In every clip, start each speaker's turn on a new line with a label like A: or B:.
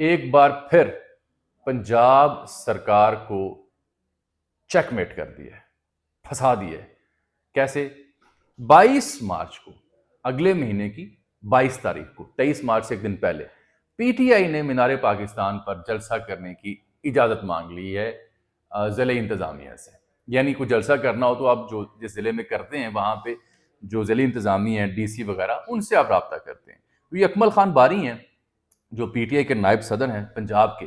A: ایک بار پھر پنجاب سرکار کو چیک میٹ کر دیا ہے، پھنسا دیا ہے۔ کیسے؟ 22 مارچ کو، اگلے مہینے کی 22 تاریخ کو، 23 مارچ سے ایک دن پہلے پی ٹی آئی نے مینار پاکستان پر جلسہ کرنے کی اجازت مانگ لی ہے ضلعی انتظامیہ سے۔ یعنی کوئی جلسہ کرنا ہو تو آپ جو جس ضلع میں کرتے ہیں وہاں پہ جو ضلعی انتظامیہ ہیں، ڈی سی وغیرہ، ان سے آپ رابطہ کرتے ہیں۔ تو یہ اکمل خان باری ہیں جو پی ٹی آئی کے نائب صدر ہیں پنجاب کے،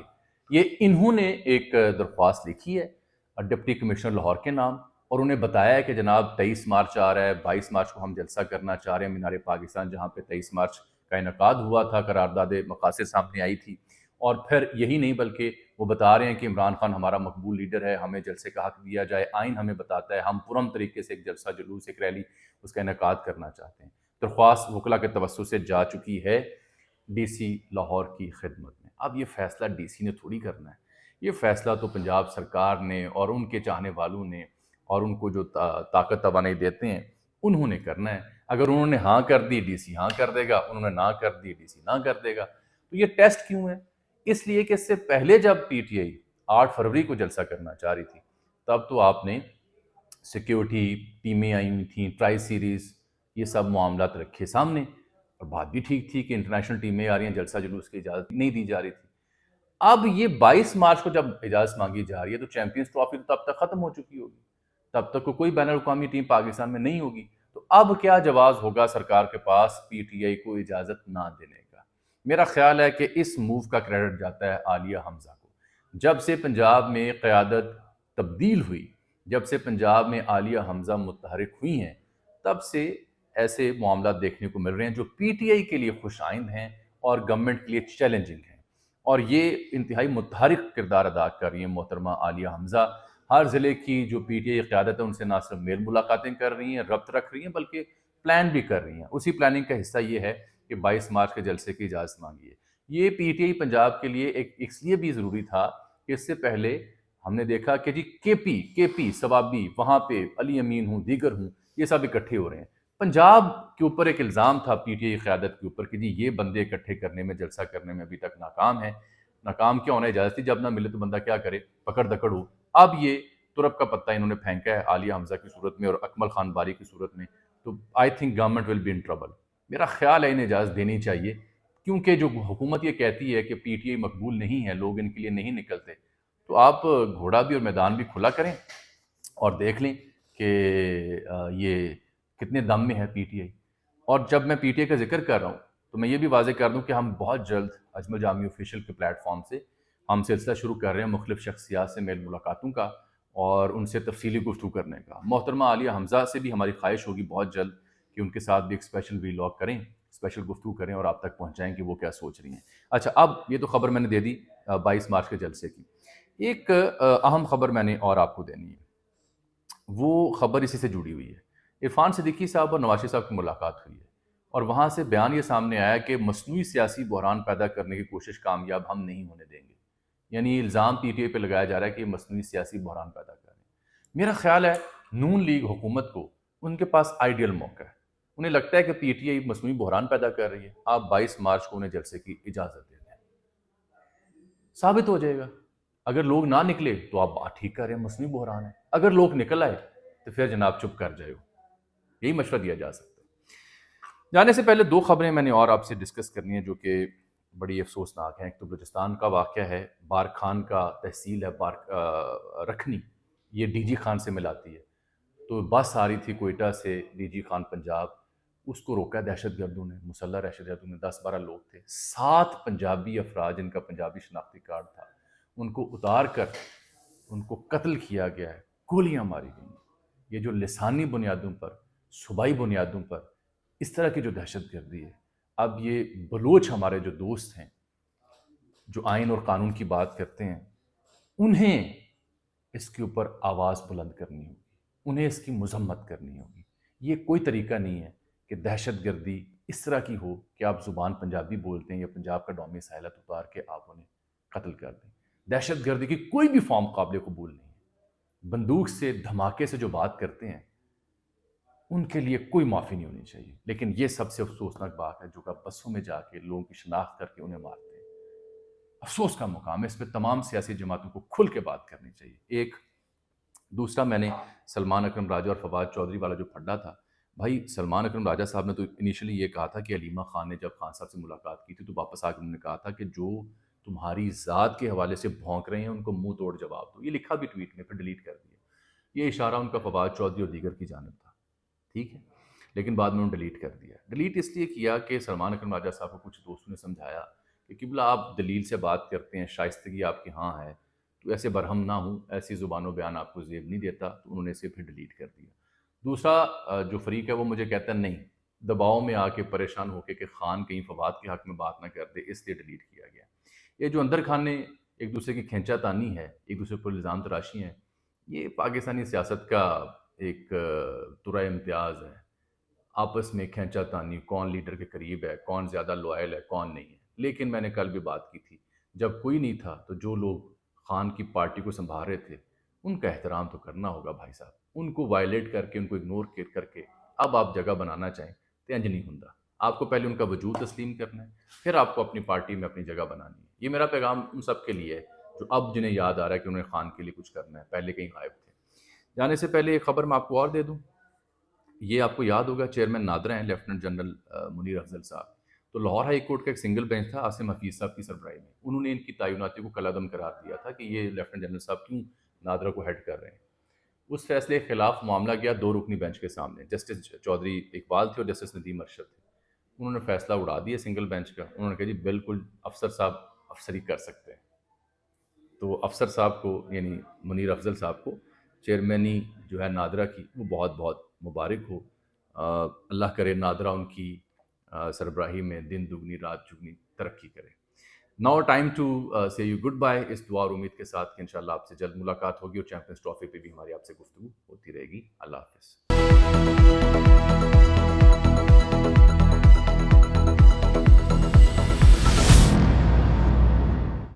A: انہوں نے ایک درخواست لکھی ہے ڈپٹی کمشنر لاہور کے نام، اور انہیں بتایا ہے کہ جناب 23 مارچ آ رہا ہے، 22 مارچ کو ہم جلسہ کرنا چاہ رہے ہیں مینار پاکستان، جہاں پہ 23 مارچ کا انعقاد ہوا تھا، قرارداد مقاصد سامنے آئی تھی۔ اور پھر یہی نہیں بلکہ وہ بتا رہے ہیں کہ عمران خان ہمارا مقبول لیڈر ہے، ہمیں جلسے کا حق دیا جائے، آئین ہمیں بتاتا ہے، ہم پرم طریقے سے ایک جلسہ، جلوس، ایک ریلی اس کا انعقاد کرنا چاہتے ہیں۔ درخواست وکلا کے توسط سے جا چکی ہے ڈی سی لاہور کی خدمت میں۔ اب یہ فیصلہ ڈی سی نے تھوڑی کرنا ہے، یہ فیصلہ تو پنجاب سرکار نے اور ان کے چاہنے والوں نے اور ان کو جو طاقت توانائی دیتے ہیں انہوں نے کرنا ہے۔ اگر انہوں نے ہاں کر دی، ڈی سی ہاں کر دے گا، انہوں نے نہ کر دی، ڈی سی نہ کر دے گا۔ تو یہ ٹیسٹ کیوں ہے؟ اس لیے کہ اس سے پہلے جب پی ٹی آئی 8 فروری کو جلسہ کرنا چاہ رہی تھی، تب تو آپ نے سیکیورٹی ٹیمیں آئی ہوئی تھیں، ٹرائی سیریز، یہ سب معاملات رکھے سامنے، اور بات بھی ٹھیک تھی کہ انٹرنیشنل ٹیمیں آ رہی ہیں، جلسہ جلوس کی اجازت نہیں دی جا رہی تھی۔ اب یہ 22 مارچ کو جب اجازت مانگی جا رہی ہے تو چیمپئنز ٹرافی تو تب تک ختم ہو چکی ہوگی، تب تک کوئی بین الاقوامی ٹیم پاکستان میں نہیں ہوگی۔ تو اب کیا جواز ہوگا سرکار کے پاس پی ٹی آئی کو اجازت نہ دینے کا؟ میرا خیال ہے کہ اس موو کا کریڈٹ جاتا ہے عالیہ حمزہ کو۔ جب سے پنجاب میں قیادت تبدیل ہوئی، جب سے پنجاب میں عالیہ حمزہ متحرک ہوئی ہیں، تب سے ایسے معاملات دیکھنے کو مل رہے ہیں جو پی ٹی آئی کے لیے خوش آئند ہیں اور گورنمنٹ کے لیے چیلنجنگ ہیں، اور یہ انتہائی متحرک کردار ادا کر رہی ہیں محترمہ عالیہ حمزہ۔ ہر ضلع کی جو پی ٹی آئی قیادت ہے ان سے نہ صرف میل ملاقاتیں کر رہی ہیں، ربط رکھ رہی ہیں، بلکہ پلان بھی کر رہی ہیں۔ اسی پلاننگ کا حصہ یہ ہے کہ 22 مارچ کے جلسے کی اجازت مانگی ہے۔ یہ پی ٹی آئی پنجاب کے لیے اس لیے بھی ضروری تھا کہ اس سے پہلے ہم نے دیکھا کہ جی کے پی ثوابی، وہاں پہ علی امین ہوں، دیگر ہوں، یہ سب اکٹھے ہو رہے ہیں۔ پنجاب کے اوپر ایک الزام تھا پی ٹی آئی قیادت کے اوپر کہ جی یہ بندے اکٹھے کرنے میں، جلسہ کرنے میں ابھی تک ناکام ہیں۔ ناکام کیا ہونا اجازت تھی، جب نہ ملے تو بندہ کیا کرے، پکڑ دکڑ ہو۔ اب یہ ترپ کا پتہ انہوں نے پھینکا ہے عالیہ حمزہ کی صورت میں اور اکمل خان باری کی صورت میں، تو I think government will be in trouble. میرا خیال ہے انہیں اجازت دینی چاہیے، کیونکہ جو حکومت یہ کہتی ہے کہ پی ٹی آئی مقبول نہیں ہے، لوگ ان کے لیے نہیں نکلتے، تو آپ گھوڑا بھی اور میدان بھی کھلا کریں اور دیکھ لیں کہ یہ کتنے دم میں ہے پی ٹی آئی۔ اور جب میں پی ٹی آئی کا ذکر کر رہا ہوں تو میں یہ بھی واضح کر دوں کہ ہم بہت جلد اجمل جامی آفیشیل کے پلیٹ فارم سے ہم سلسلہ شروع کر رہے ہیں مختلف شخصیات سے میل ملاقاتوں کا اور ان سے تفصیلی گفتگو کرنے کا۔ محترمہ عالیہ حمزہ سے بھی ہماری خواہش ہوگی بہت جلد کہ ان کے ساتھ بھی ایک اسپیشل ویلاگ کریں، اسپیشل گفتگو کریں اور آپ تک پہنچائیں کہ وہ کیا سوچ رہی ہیں۔ اچھا، اب یہ تو خبر میں نے دے دی 22 مارچ کے جلسے کی۔ ایک اہم خبر میں نے اور آپ کو دینی ہے، وہ خبر اسی سے جڑی ہوئی ہے۔ عرفان صدیقی صاحب اور نواز شریف صاحب کی ملاقات ہوئی ہے اور وہاں سے بیان یہ سامنے آیا کہ مصنوعی سیاسی بحران پیدا کرنے کی کوشش کامیاب ہم نہیں ہونے دیں گے۔ یعنی الزام پی ٹی آئی پہ لگایا جا رہا ہے کہ یہ مصنوعی سیاسی بحران پیدا کر رہے ہیں۔ میرا خیال ہے نون لیگ حکومت کو ان کے پاس آئیڈیل موقع ہے، انہیں لگتا ہے کہ پی ٹی آئی مصنوعی بحران پیدا کر رہی ہے، آپ 22 مارچ کو انہیں جلسے کی اجازت دے دیں، ثابت ہو جائے گا۔ اگر لوگ نہ نکلے تو آپ بات ٹھیک کر رہے ہیں، مصنوعی بحران ہے، اگر لوگ نکل آئے تو پھر جناب چپ کر جائے، یہی مشورہ دیا جا سکتا ہے۔ جانے سے پہلے 2 خبریں میں نے اور آپ سے ڈسکس کرنی ہیں جو کہ بڑی افسوسناک ہیں۔ ایک تو بلوچستان کا واقعہ ہے، بار خان کا تحصیل ہے رکھنی، یہ ڈی جی خان سے ملاتی ہے، تو بس آ رہی تھی کوئٹہ سے ڈی جی خان پنجاب، اس کو روکا دہشت گردوں نے، مسلح دہشت گردوں نے، 10-12 لوگ تھے، 7 پنجابی افراد جن کا پنجابی شناختی کارڈ تھا ان کو اتار کر ان کو قتل کیا گیا ہے، گولیاں ماری گئی۔ یہ جو لسانی بنیادوں پر، صوبائی بنیادوں پر اس طرح کی جو دہشت گردی ہے، اب یہ بلوچ ہمارے جو دوست ہیں جو آئین اور قانون کی بات کرتے ہیں، انہیں اس کے اوپر آواز بلند کرنی ہوگی، انہیں اس کی مذمت کرنی ہوگی۔ یہ کوئی طریقہ نہیں ہے کہ دہشت گردی اس طرح کی ہو کہ آپ زبان پنجابی بولتے ہیں یا پنجاب کا ڈومیسائل اتار کے آپ انہیں قتل کر دیں۔ دہشت گردی کی کوئی بھی فارم قابل قبول نہیں ہے۔ بندوق سے، دھماکے سے جو بات کرتے ہیں ان کے لیے کوئی معافی نہیں ہونی چاہیے، لیکن یہ سب سے افسوسناک بات ہے جو کہ بسوں میں جا کے لوگوں کی شناخت کر کے انہیں مارتے ہیں۔ افسوس کا مقام ہے. اس پہ تمام سیاسی جماعتوں کو کھل کے بات کرنی چاہیے. ایک دوسرا، میں نے سلمان اکرم راجہ اور فواد چودھری والا جو پھڈا تھا، بھائی سلمان اکرم راجہ صاحب نے تو انیشلی یہ کہا تھا کہ علیمہ خان نے جب خان صاحب سے ملاقات کی تھی تو واپس آ کے انہوں نے کہا تھا کہ جو تمہاری ذات کے حوالے سے بھونک رہے ہیں ان کو منہ توڑ جواب دو. یہ لکھا بھی ٹویٹ میں، پھر ڈیلیٹ کر دیا. یہ اشارہ ان کا فواد چودھری اور دیگر کی جانب تھا، ٹھیک ہے، لیکن بعد میں انہوں نے ڈیلیٹ کر دیا. ڈیلیٹ اس لیے کیا کہ سلمان اکرم راجہ صاحب کو کچھ دوستوں نے سمجھایا کہ قبلہ آپ دلیل سے بات کرتے ہیں، شائستگی آپ کی ہاں ہے، تو ایسے برہم نہ ہوں، ایسی زبان و بیان آپ کو زیب نہیں دیتا، تو انہوں نے اسے پھر ڈیلیٹ کر دیا. دوسرا جو فریق ہے وہ مجھے کہتا ہے نہیں، دباؤ میں آ کے پریشان ہو کے کہ خان کہیں فواد کے حق میں بات نہ کر دے، اس لیے ڈیلیٹ کیا گیا. یہ جو اندر خانے ایک دوسرے کی کھینچا تانی ہے، ایک دوسرے پر الزام تراشی ہیں، یہ پاکستانی سیاست کا ایک ترہ امتیاز ہے. آپس میں کھینچا تانی، کون لیڈر کے قریب ہے، کون زیادہ لوائل ہے، کون نہیں ہے. لیکن میں نے کل بھی بات کی تھی، جب کوئی نہیں تھا تو جو لوگ خان کی پارٹی کو سنبھال رہے تھے ان کا احترام تو کرنا ہوگا بھائی صاحب. ان کو وائلیٹ کر کے، ان کو اگنور کر کے اب آپ جگہ بنانا چاہیں تو انج نہیں ہوندا. آپ کو پہلے ان کا وجود تسلیم کرنا ہے، پھر آپ کو اپنی پارٹی میں اپنی جگہ بنانی ہے. یہ میرا پیغام ان سب کے لیے ہے جو اب جنہیں یاد آ رہا ہے کہ انہیں خان کے لیے کچھ کرنا ہے، پہلے کہیں غائب تھے. جانے سے پہلے ایک خبر میں آپ کو اور دے دوں. یہ آپ کو یاد ہوگا چیئرمین نادرا ہیں لیفٹیننٹ جنرل منیر افضل صاحب. تو لاہور ہائی کورٹ کا ایک سنگل بینچ تھا عاصم حفیظ صاحب کی سربراہی میں. انہوں نے ان کی تعیناتی کو کالعدم قرار دیا تھا کہ یہ لیفٹیننٹ جنرل صاحب کیوں نادرا کو ہیڈ کر رہے ہیں. اس فیصلے کے خلاف معاملہ گیا 2 رکنی بینچ کے سامنے. جسٹس چودھری اقبال تھے اور جسٹس ندیم ارشد تھے. انہوں نے فیصلہ اڑا دیا سنگل بینچ کا. انہوں نے کہا جی بالکل افسر صاحب افسری کر سکتے ہیں. تو افسر صاحب کو یعنی منیر افضل صاحب کو چیئرمینی جو ہے نادرا کی وہ بہت بہت مبارک ہو. اللہ کرے نادرا ان کی سربراہی میں دن دگنی رات چگنی ترقی کرے. ناؤ ٹائم ٹو سے یو گڈ بائی، اس دعا اور امید کے ساتھ کہ انشاءاللہ آپ سے جلد ملاقات ہوگی اور چیمپئنز ٹرافی پہ بھی ہماری آپ سے گفتگو ہوتی رہے گی. اللہ حافظ.